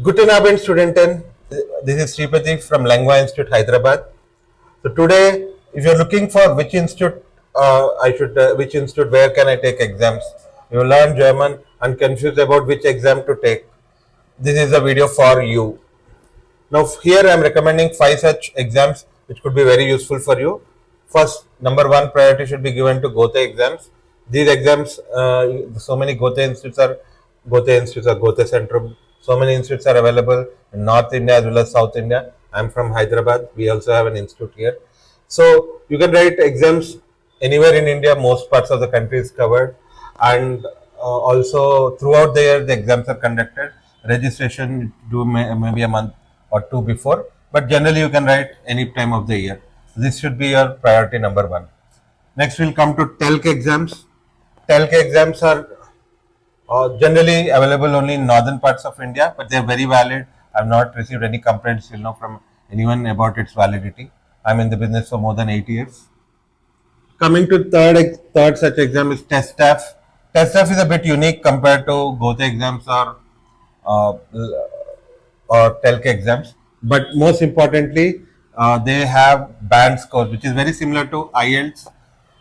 Guten Abend, Studenten. This is Sripati from Lengua Institute, Hyderabad. So today, if you're looking for which institute which institute, where can I take exams? You learn German and confused about which exam to take. This is a video for you. Now here I am recommending 5 such exams which could be very useful for you. First, number one priority should be given to Goethe Exams. These exams, so many Goethe Institutes are Goethe Centrum. So many institutes are available in North India as well as South India. I am from Hyderabad. We also have an institute here. So you can write exams anywhere in India. Most parts of the country is covered, and also throughout the year the exams are conducted. Registration do maybe a month or two before, but generally you can write any time of the year. This should be your priority number one. Next, we'll come to Telc exams. Telc exams are generally available only in northern parts of India, but they are very valid. I've not received any complaints till now from anyone about its validity. I'm in the business for more than 8 years. Coming to third such exam is TestDaF. TestDaF is a bit unique compared to Goethe exams uh, or Telc exams, but most importantly, they have band scores, which is very similar to IELTS.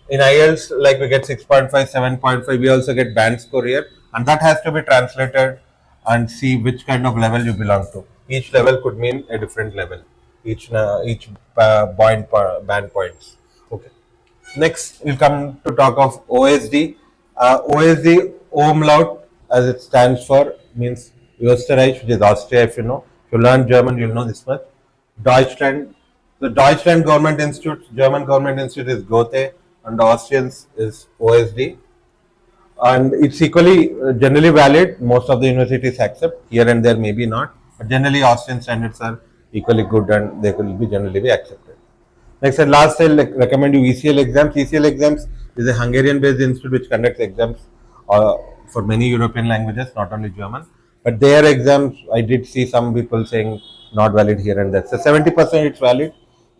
In IELTS, like we get 6.5, 7.5, we also get band score here, and that has to be translated and see which kind of level you belong to. Each level could mean a different level. Each band points. Okay. Next, we'll come to talk of OSD. OSD Umlaut, as it stands for, means Österreich, which is Austria. If you know, if you learn German, you'll know this much. Deutschland, the Deutschland Government Institute, German Government Institute is Goethe, and the Austrians is OSD. And it's equally generally valid. Most of the universities accept. Here and there, maybe not, but generally Austrian standards are equally good, and they will be generally be accepted. Next and last, I'll recommend you ECL Exams. ECL Exams is a Hungarian-based institute which conducts exams uh, for many European languages, not only German. But their exams, I did see some people saying not valid here and there. So 70% it's valid.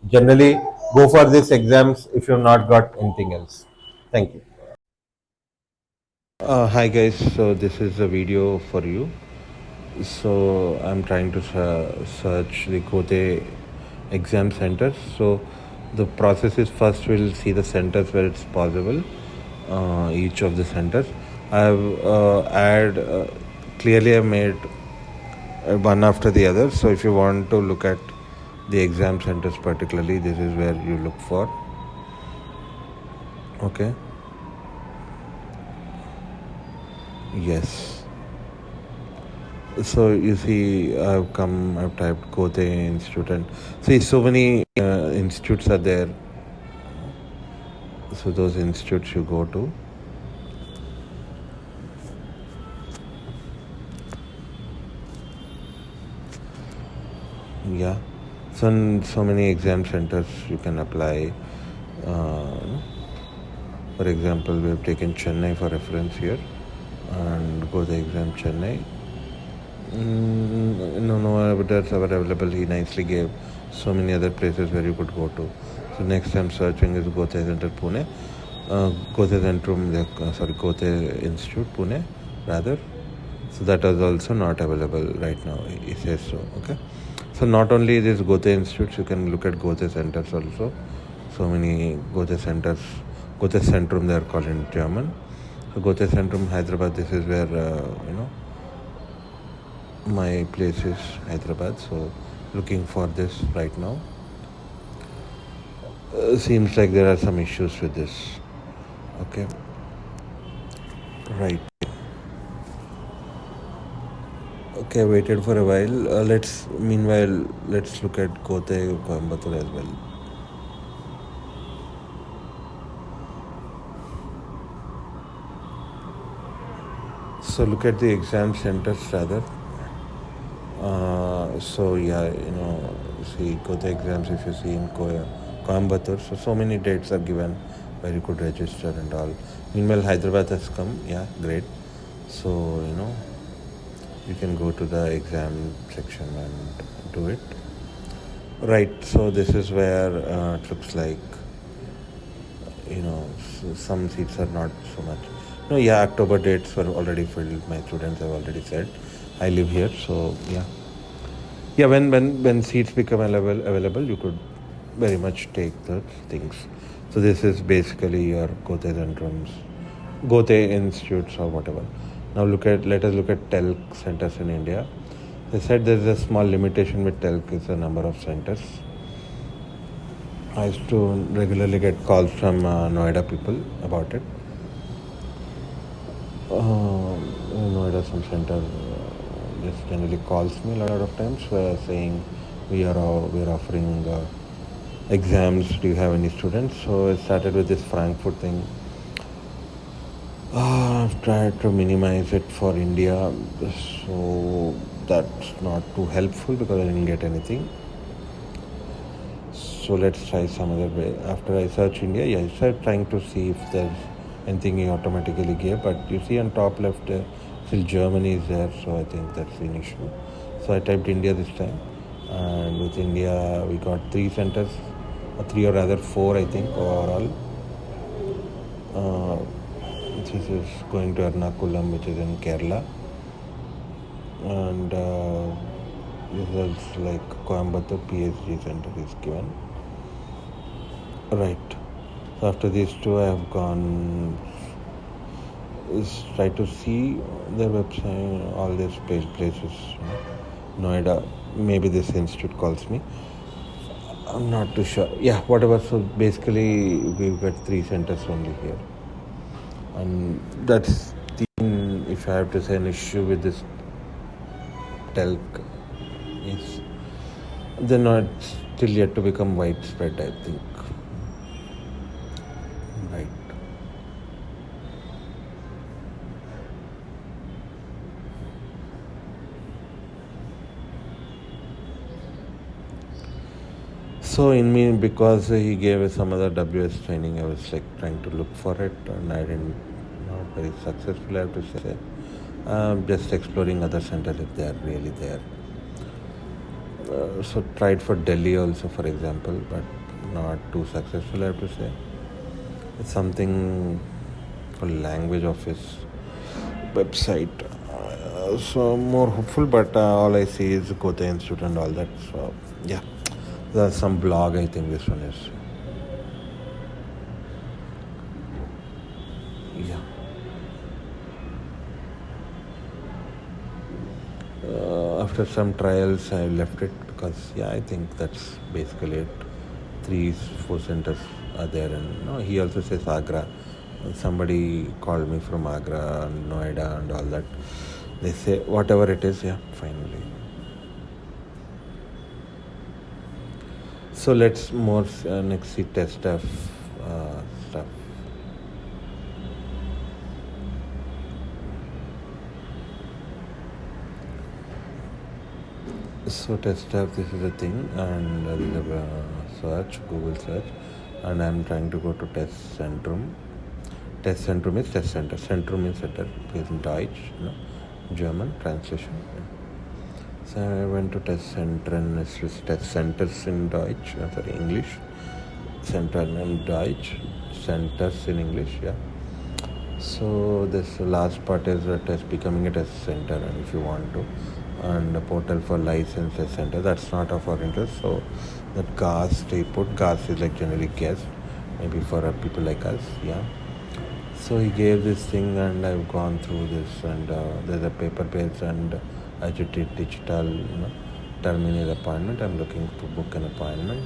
Generally, go for these exams if you've not got anything else. Thank you. Hi guys, so this is a video for you. So I'm trying to search the Goethe Exam Centres. So the process is, first we'll see the centers where it's possible, each of the centers. Clearly I made one after the other. So if you want to look at the exam centers particularly, this is where you look for. Okay. Yes. So you see, I've typed Goethe Institute, and see so many institutes are there. So those institutes you go to. Yeah. So many exam centers you can apply. For example, we have taken Chennai for reference here, and Goethe Exam Chennai. No others are available. He nicely gave so many other places where you could go to. So next I'm searching is Goethe Center Pune, Goethe Institute Pune rather. So that is also not available right now. He says so. Okay. So not only this Goethe Institutes, you can look at Goethe Centers also. So many Goethe Centers, Goethe Centrum they are called in German. So Goethe Centrum Hyderabad. This is where my place is Hyderabad, so looking for this right now. Seems like there are some issues with this. Okay. Right. Okay, I waited for a while. Meanwhile, let's look at Goethe Coimbatore as well. So look at the exam centers rather. So yeah, see Goethe Exams, if you see in Coimbatore, so many dates are given where you could register and all. Meanwhile, Hyderabad has come. Yeah, great. So you can go to the exam section and do it. Right. So this is where it looks like some seats are not so much. October dates were already filled. My students have already said. I live here, so yeah. Yeah, when seats become available, you could very much take the things. So this is basically your Goethe Centres, Goethe Institutes or whatever. Now let us look at Telc centers in India. They said there is a small limitation with Telc is the number of centers. I used to regularly get calls from Noida people about it. Noida some center just generally calls me a lot of times saying we are offering exams. Do you have any students? So I started with this Frankfurt thing. I've tried to minimize it for India, so that's not too helpful because I didn't get anything. So let's try some other way. After I search India, I started trying to see if there's anything he automatically gave, but you see on top left still Germany is there, so I think that's an issue. So I typed India this time, and with India we got 3 centers, or 3 or rather 4 I think overall. This is going to Ernakulam, which is in Kerala, and results like Coimbatore PSG center is given. Right. So after these 2, I have gone try to see their website, all these places. Noida, maybe this institute calls me. I'm not too sure. Yeah, whatever. So basically, we've got 3 centers only here, and that's the, if I have to say an issue with this Telc is they're not still yet to become widespread, I think. Right. So in me, because he gave some other WS training, I was like trying to look for it, and I didn't, not very successful, I have to say. Just exploring other centers if they are really there. So tried for Delhi also, for example, but not too successful, I have to say. It's something called Language Office website. So more hopeful, but all I see is Goethe Institute and all that. So yeah, there's some blog, I think this one is. Yeah. After some trials, I left it because I think that's basically it. 3-4 centers are there, and he also says Agra. Somebody called me from Agra and Noida and all that. They say whatever it is, yeah, finally. So let's more next see TestDaF stuff. So TestDaF, this is a thing, and there is a search, Google search, and I'm trying to go to Test Centrum. Test Centrum is Test Center. Centrum is Center, is in Deutsch, German translation. So I went to Test Centres, Test Centres in Deutsch, sorry, English. Centren in Deutsch, Centers in English, yeah. So this last part is a test, becoming a test center, and if you want to, and a portal for licenses center. That's not of our interest. So that GAS they put, GAS is like generally guest, maybe for people like us, yeah. So he gave this thing, and I've gone through this, and there's a paper based and agitated digital, terminal appointment. I'm looking to book an appointment.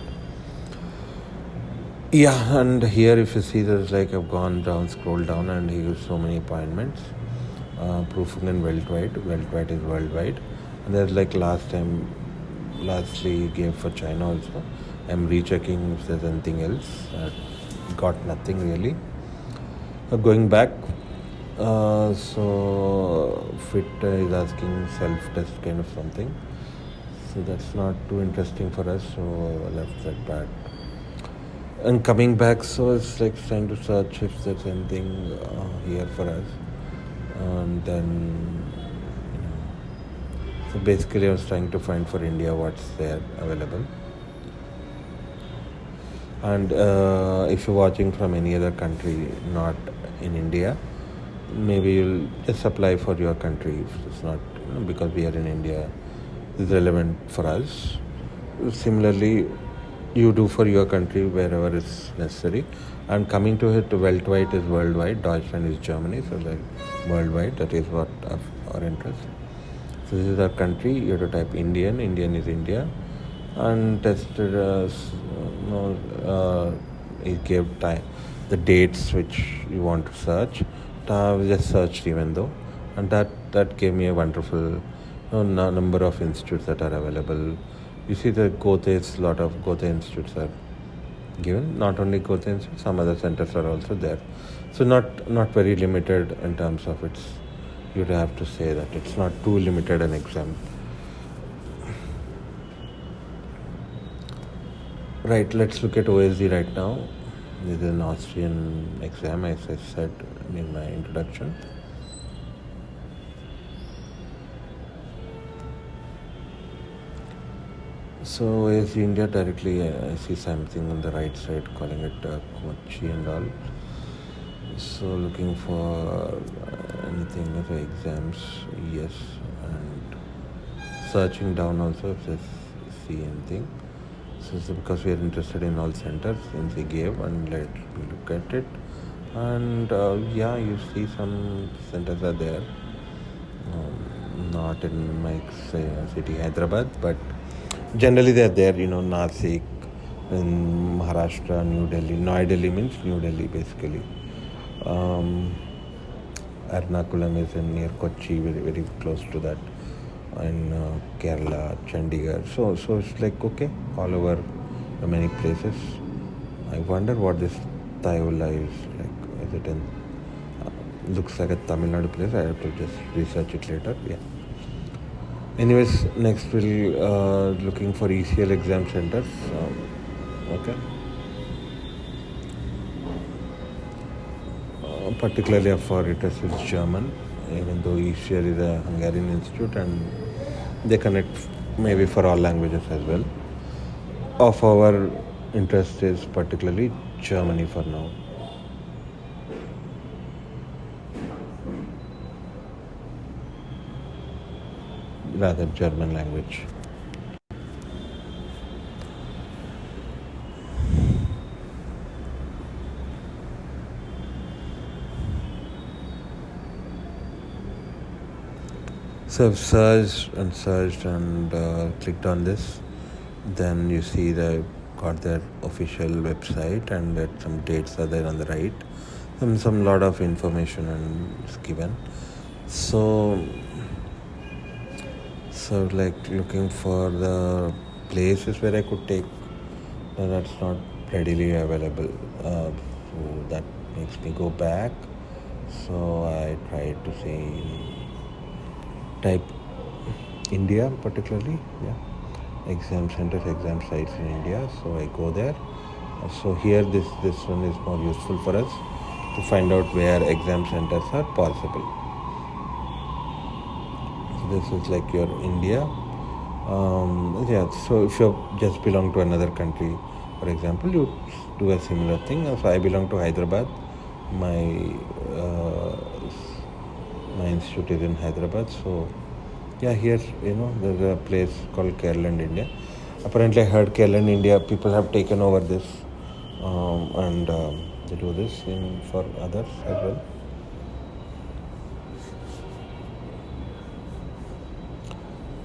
Yeah, and here if you see, there's like I've gone down, scroll down, and he gives so many appointments. Prüfungen weltweit. Weltweit is worldwide. And there's like lastly he gave for China also. I'm rechecking if there's anything else. Got nothing really. Going back, so fit is asking self-test kind of something. So that's not too interesting for us, so I left that part. And coming back, so it's like trying to search if there's anything here for us. And then, so basically I was trying to find for India what's there available. And if you're watching from any other country, not in India, maybe you'll just apply for your country. If it's not, because we are in India, is relevant for us. Similarly, you do for your country wherever is necessary. And coming to it, weltweit is worldwide, Deutschland is Germany, so like worldwide, that is what of our interest. So this is our country. You have to type Indian. Indian is India, and tested it gave time the dates which you want to search. I just searched even though, and that gave me a wonderful number of institutes that are available. You see the Goethe's, lot of Goethe institutes are given. Not only Goethe institutes, some other centers are also there. So not very limited in terms of its. You'd have to say that it's not too limited an exam. Right, let's look at OSD right now. This is an Austrian exam, as I said in my introduction. So OSD India directly, I see something on the right side calling it Kochi and all. So looking for anything as exams, yes, and searching down also if there's see anything. So because we are interested in all centers since they gave, and let me look at it. And yeah, you see some centers are there. Not in my city Hyderabad, but generally they are there. Nasik, in Maharashtra, New Delhi. New Delhi means New Delhi basically. Ernakulam is near Kochi, very very close to that. In Kerala, Chandigarh. So it's like okay, all over many places. I wonder what this Tayola is like. Is it in? Looks like a Tamil Nadu place. I have to just research it later. Yeah. Anyways, next we'll looking for ECL exam centers. Okay. Particularly for interest is German, even though ECL is a Hungarian institute and they connect maybe for all languages as well. Of our interest is particularly Germany for now. Rather German language. So I've searched and clicked on this. Then you see they got their official website and that some dates are there on the right. Some lot of information and is given. So like looking for the places where I could take, that's not readily available. So that makes me go back. So I tried to say type India particularly, exam centers, exam sites in India. So I go there. So here this one is more useful for us to find out where exam centers are possible. So this is like your India. So if you just belong to another country, for example, you do a similar thing. So I belong to Hyderabad. My institute is in Hyderabad. So yeah, here there's a place called Kerala and India. Apparently I heard Kerala and India people have taken over this and they do this for others as well.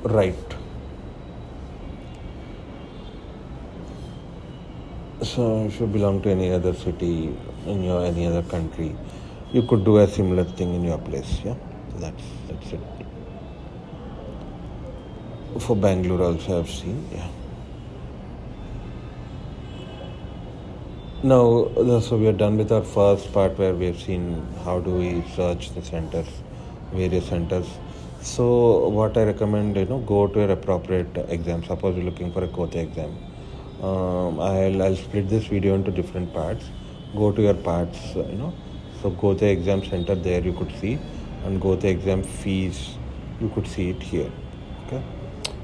Right. So if you belong to any other city in your any other country, you could do a similar thing in your place. Yeah, that's it. For Bangalore also I've seen. Yeah. Now, so we are done with our first part where we have seen how do we search the centers, various centers. So what I recommend, go to your appropriate exam. Suppose you're looking for a Goethe exam. I'll split this video into different parts. Go to your parts, So Goethe Exam Center there you could see, and Goethe Exam Fees you could see it here. Okay.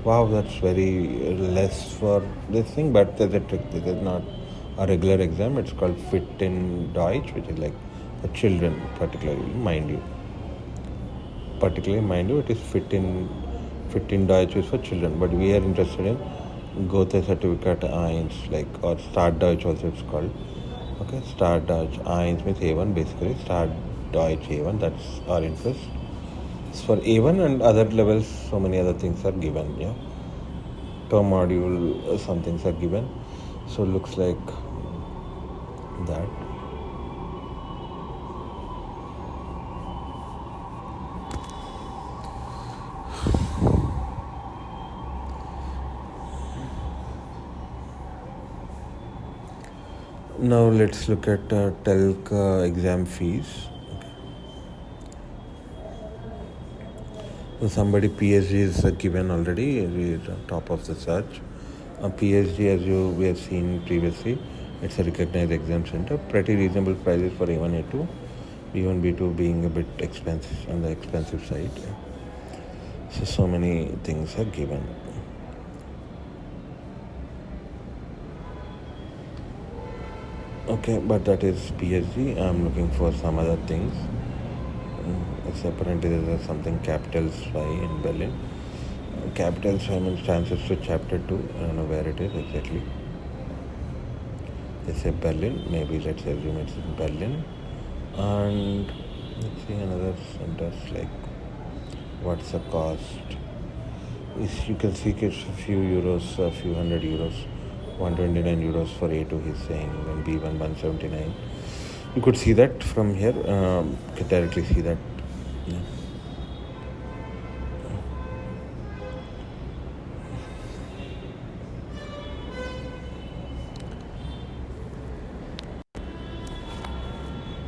Wow, that's very less for this thing, but there's a trick. This is not a regular exam. It's called Fit in Deutsch, which is like for children, particularly, mind you. It is Fit in 15 Deutsch is for children, but we are interested in Goethe Zertifikat 1, like, or Start Deutsch also it's called. Okay, Start Deutsch 1 means A1 basically, Start Deutsch A1, that's our interest. So for A1 and other levels, so many other things are given, yeah. Per module, some things are given. So looks like that. Now let's look at Telc exam fees. Okay. So somebody PhD is given already, top of the search. PhD, as we have seen previously, it's a recognized exam center. Pretty reasonable prices for A1, A2. B1, B2 being a bit expensive on the expensive side. So many things are given. Okay, but that is PhD. I'm looking for some other things. Apparently there's something Capital Psi in Berlin. Capital Psi means transfers to chapter 2. I don't know where it is exactly. They say Berlin. Maybe let's assume it's in Berlin. And let's see another centers, like what's the cost. You can see it's a few euros, a few hundred euros. 129 euros for A2 he's saying, and B1 179. You could see that from here. You could directly see that. Yeah.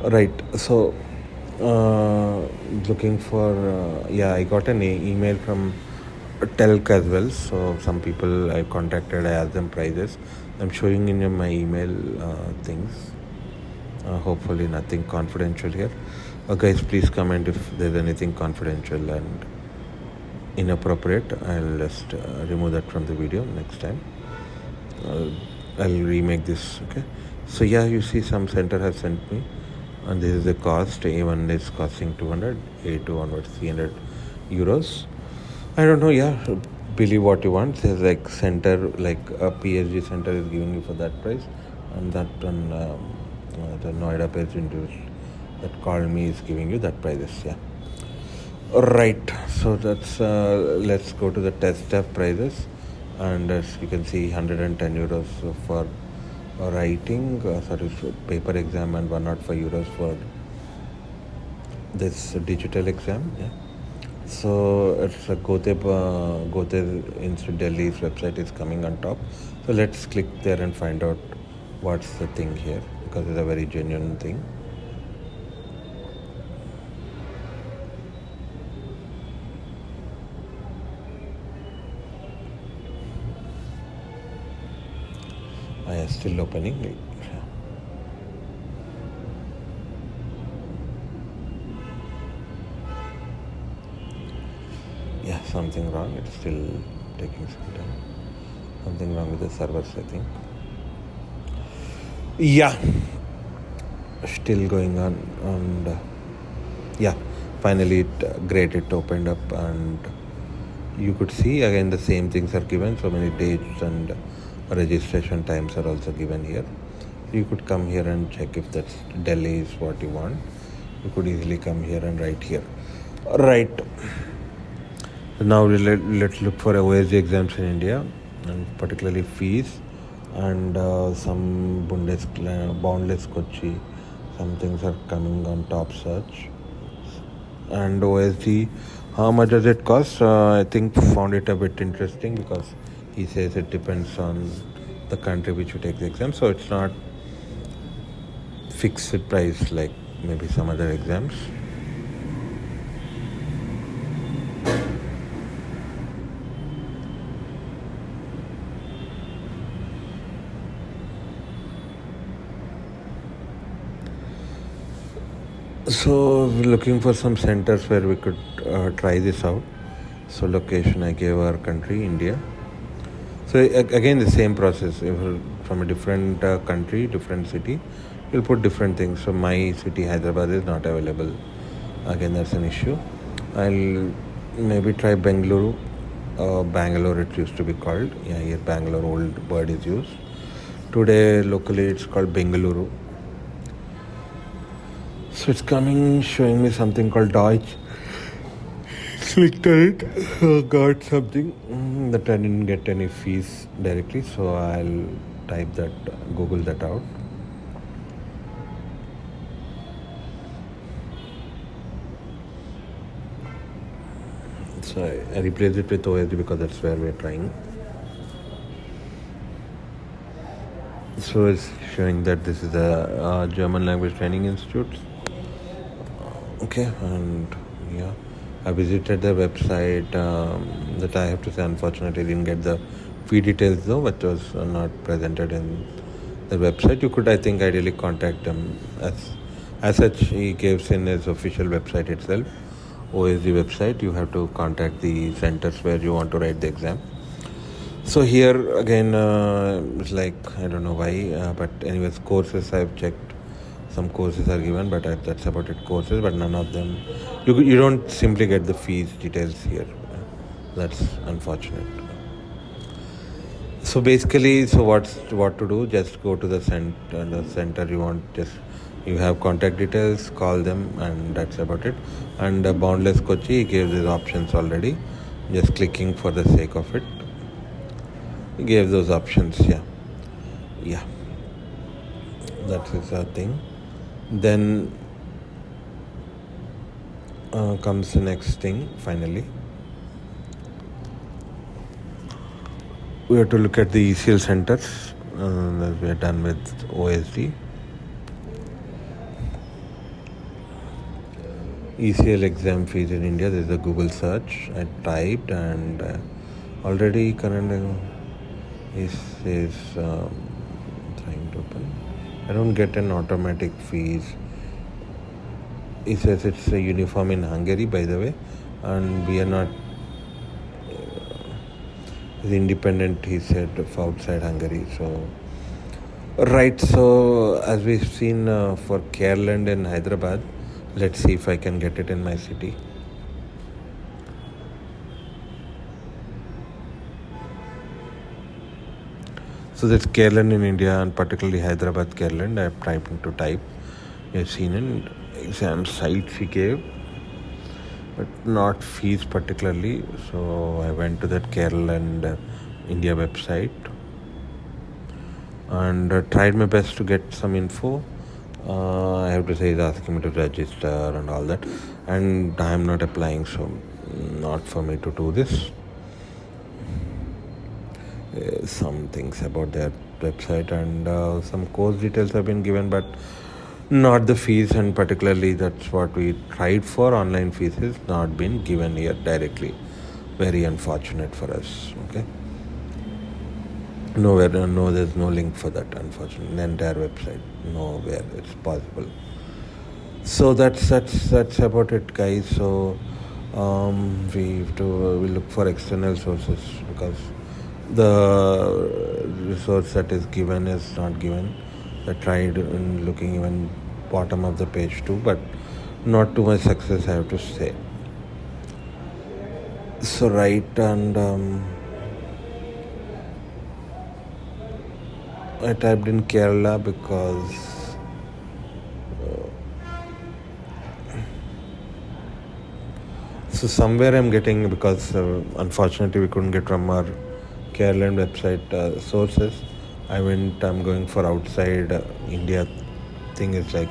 Right, so looking for I got an email from Telc as well. So some people I contacted, I asked them prices. I'm showing in my email things. Hopefully nothing confidential here. Guys, please comment if there's anything confidential and inappropriate. I'll just remove that from the video next time. I'll remake this. Okay, so yeah, you see some center has sent me, and this is the cost. A1 is costing 200, A2 onwards 300 euros. I don't know, yeah, believe what you want. There's like center, like a PhD center is giving you for that price, and that one, the Noida page that called me is giving you that prices, yeah. Right, so that's, let's go to the TestDaF prices, and as you can see 110 euros for writing, paper exam, and 105 euros for this digital exam, yeah. So it's a Goethe Institut Delhi's website is coming on top. So let's click there and find out what's the thing here, because it's a very genuine thing. I am still opening. Yeah, something wrong. It's still taking some time. Something wrong with the servers, I think. Yeah, still going on, and yeah, finally great, it opened up, and you could see again the same things are given. So many dates and registration times are also given here. You could come here and check if that's Delhi is what you want. You could easily come here and write here. Right. Now let's look for OSD exams in India, and particularly fees, and some boundless Kochi. Some things are coming on top search. And OSD, how much does it cost? I think found it a bit interesting, because he says it depends on the country which you take the exam. So it's not fixed price like maybe some other exams. So we're looking for some centers where we could try this out. So location, I gave our country, India. So again the same process. If from a different country, different city, you'll put different things. So my city, Hyderabad, is not available. Again, that's an issue. I'll maybe try Bengaluru. Bangalore it used to be called. Yeah, here Bangalore old word is used. Today locally it's called Bengaluru. So it's coming showing me something called Deutsch. Clicked on it, got something that I didn't get any fees directly, so I'll type that, Google that out. So I replace it with OSD because that's where we're trying. So it's showing that this is a German language training institute. Okay, and yeah, I visited the website. That I have to say, unfortunately, didn't get the fee details though, which was not presented in the website. You could, I think, ideally contact them as such. He gives in his official website itself, OSD website. You have to contact the centers where you want to write the exam. So here again, it's like I don't know why, but anyways, courses I've checked. Some courses are given, but that's about it. Courses, but none of them. You don't simply get the fees details here. That's unfortunate. So basically, what to do? Just go to the center you want. Just you have contact details, call them, and that's about it. And Boundless Kochi gives these options already. Just clicking for the sake of it. He gave those options. Yeah. That is a thing. Then comes the next thing. Finally, we have to look at the ECL Centres. We are done with OSD. ECL exam fees in India. There is a Google search. I typed and already current is trying to open. I don't get an automatic fees. He says it's a uniform in Hungary, by the way, and we are not independent. He said outside Hungary. So right. So as we've seen for Kerala and Hyderabad, let's see if I can get it in my city. So that's Kerala in India and particularly Hyderabad, Kerala. I have tried to type. You've seen in exam sites he gave, but not fees particularly. So I went to that Kerala and India website and tried my best to get some info. I have to say he's asking me to register and all that, and I am not applying, so not for me to do this. Some things about their website and some course details have been given, but not the fees, and particularly that's what we tried for. Online fees is not been given here directly. Very unfortunate for us. Okay. Nowhere, no, there's no link for that, unfortunately. The entire website, nowhere it's possible. So that's about it, guys. So we look for external sources because the resource that is given is not given. I tried in looking even bottom of the page too, but not to my success, I have to say. So right, and I typed in Kerala because so somewhere I'm getting, because unfortunately we couldn't get from our Kerala website sources. I'm going for outside India thing. Is like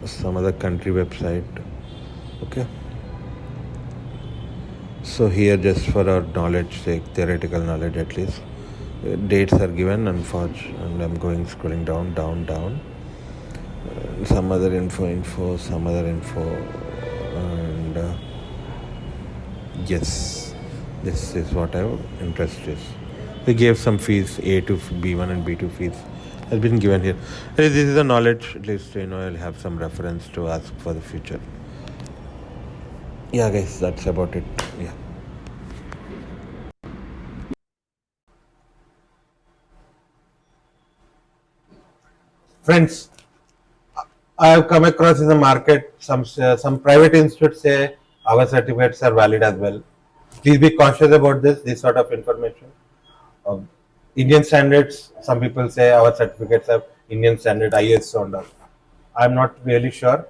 some other country website. Okay. So here, just for our knowledge sake, theoretical knowledge at least, dates are given, and I'm scrolling down. Some other info, some other info, and yes, this is what our interest is. We gave some fees, A to B1 and B2 fees has been given here. This is the knowledge, at least I'll have some reference to ask for the future. Yeah, guys, that's about it. Yeah. Friends, I have come across in the market some private institutes say our certificates are valid as well. Please be cautious about this sort of information. Um, Indian standards, some people say our certificates have Indian standard ISO and all. I'm not really sure.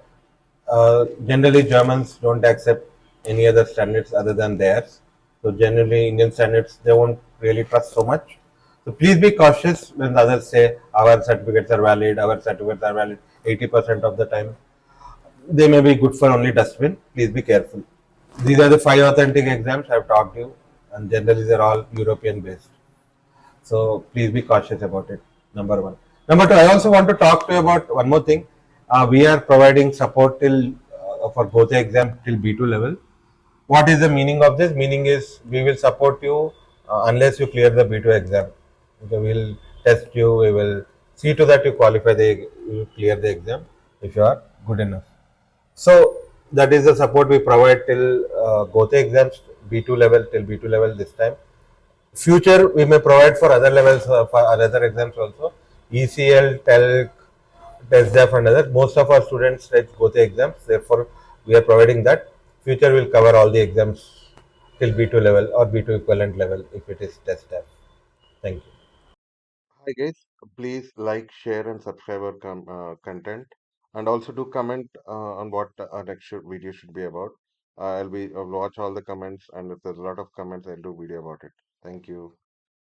Generally, Germans don't accept any other standards other than theirs. So generally, Indian standards they won't really trust so much. So please be cautious when the others say our certificates are valid. Our certificates are valid 80% of the time. They may be good for only dustbin. Please be careful. These are the 5 authentic exams I've talked to you, and generally they're all European based. So please be cautious about it. Number one. Number two, I also want to talk to you about one more thing. We are providing support till for both the exam till B2 level. What is the meaning of this? Meaning is we will support you unless you clear the B2 exam. Okay, we will test you. We will see to that you qualify you clear the exam if you are good enough. So that is the support we provide till Goethe exams B2 level till B2 level this time. Future we may provide for other levels for other exams also. ECL, Telc, TestDaF and others. Most of our students take Goethe exams. Therefore, we are providing that. Future will cover all the exams till B2 level or B2 equivalent level if it is TestDaF. Thank you. Hi guys, please like, share, and subscribe our content, and also do comment on what our next video should be about. I'll watch all the comments, and if there's a lot of comments, I'll do video about it. Thank you.